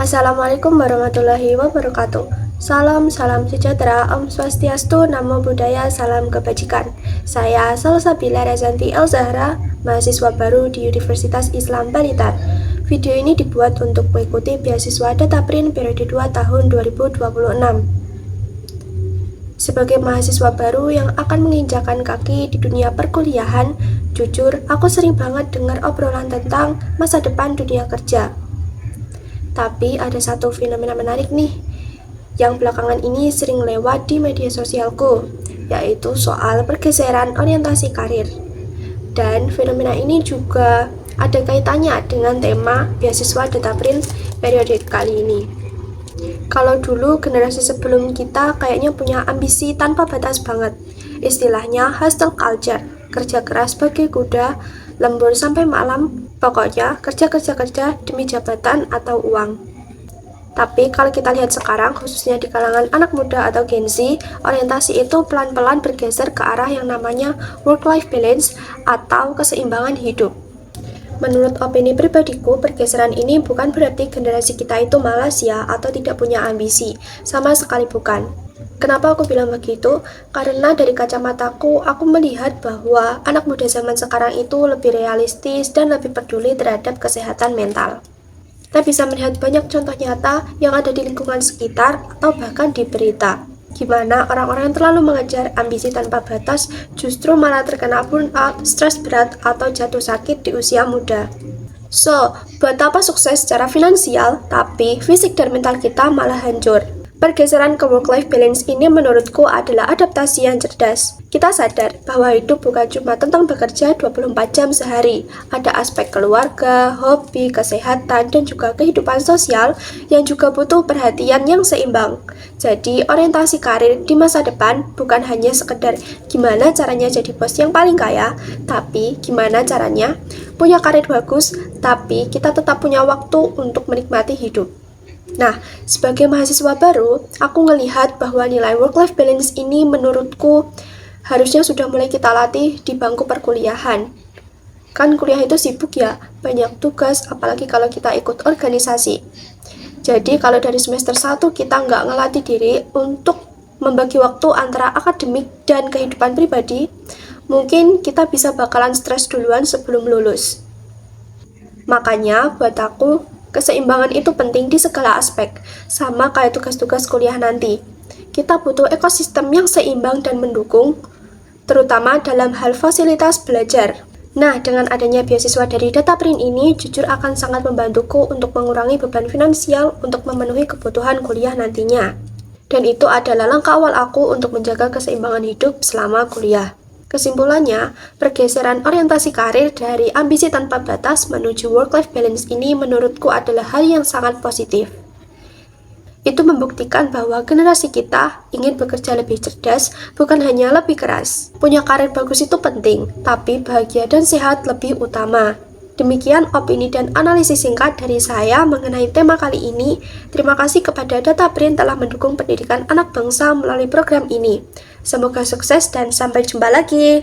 Assalamualaikum warahmatullahi wabarakatuh. Salam sejahtera, Om Swastiastu, Namo Buddhaya, salam kebajikan. Saya Salsabila Rezanti El Zahra, mahasiswa baru di Universitas Islam Balitar. Video ini dibuat untuk mengikuti beasiswa Dataprint periode 2 tahun 2026. Sebagai mahasiswa baru yang akan menginjakan kaki di dunia perkuliahan, jujur aku sering banget dengar obrolan tentang masa depan dunia kerja. Tapi ada satu fenomena menarik nih, yang belakangan ini sering lewat di media sosialku, yaitu soal pergeseran orientasi karir. Dan fenomena ini juga ada kaitannya dengan tema beasiswa Dataprint periode kali ini. Kalau dulu generasi sebelum kita kayaknya punya ambisi tanpa batas banget. Istilahnya hustle culture, kerja keras bagai kuda, lembur sampai malam, pokoknya kerja demi jabatan atau uang. Tapi kalau kita lihat sekarang, khususnya di kalangan anak muda atau Gen Z, orientasi itu pelan-pelan bergeser ke arah yang namanya work-life balance atau keseimbangan hidup. Menurut opini pribadiku, pergeseran ini bukan berarti generasi kita itu malas ya atau tidak punya ambisi, sama sekali bukan. Kenapa aku bilang begitu? Karena dari kacamataku, aku melihat bahwa anak muda zaman sekarang itu lebih realistis dan lebih peduli terhadap kesehatan mental. Kita bisa melihat banyak contoh nyata yang ada di lingkungan sekitar atau bahkan di berita. Gimana orang-orang yang terlalu mengejar ambisi tanpa batas justru malah terkena burnout, stres berat, atau jatuh sakit di usia muda. So, buat apa sukses secara finansial, tapi fisik dan mental kita malah hancur? Pergeseran ke work-life balance ini menurutku adalah adaptasi yang cerdas. Kita sadar bahwa hidup bukan cuma tentang bekerja 24 jam sehari. Ada aspek keluarga, hobi, kesehatan, dan juga kehidupan sosial yang juga butuh perhatian yang seimbang. Jadi, orientasi karir di masa depan bukan hanya sekedar gimana caranya jadi bos yang paling kaya, tapi gimana caranya punya karir bagus, tapi kita tetap punya waktu untuk menikmati hidup. Nah, sebagai mahasiswa baru, aku ngelihat bahwa nilai work-life balance ini menurutku harusnya sudah mulai kita latih di bangku perkuliahan. Kan kuliah itu sibuk ya, banyak tugas, apalagi kalau kita ikut organisasi. Jadi kalau dari semester 1 kita nggak ngelatih diri untuk membagi waktu antara akademik dan kehidupan pribadi, mungkin kita bisa bakalan stres duluan sebelum lulus. Makanya buat aku, keseimbangan itu penting di segala aspek, sama kayak tugas-tugas kuliah nanti. Kita butuh ekosistem yang seimbang dan mendukung, terutama dalam hal fasilitas belajar. Nah, dengan adanya beasiswa dari Dataprint ini, jujur akan sangat membantuku untuk mengurangi beban finansial untuk memenuhi kebutuhan kuliah nantinya. Dan itu adalah langkah awal aku untuk menjaga keseimbangan hidup selama kuliah. Kesimpulannya, pergeseran orientasi karir dari ambisi tanpa batas menuju work-life balance ini menurutku adalah hal yang sangat positif. Itu membuktikan bahwa generasi kita ingin bekerja lebih cerdas, bukan hanya lebih keras. Punya karir bagus itu penting, tapi bahagia dan sehat lebih utama. Demikian opini dan analisis singkat dari saya mengenai tema kali ini. Terima kasih kepada Dataprint telah mendukung pendidikan anak bangsa melalui program ini. Semoga sukses dan sampai jumpa lagi.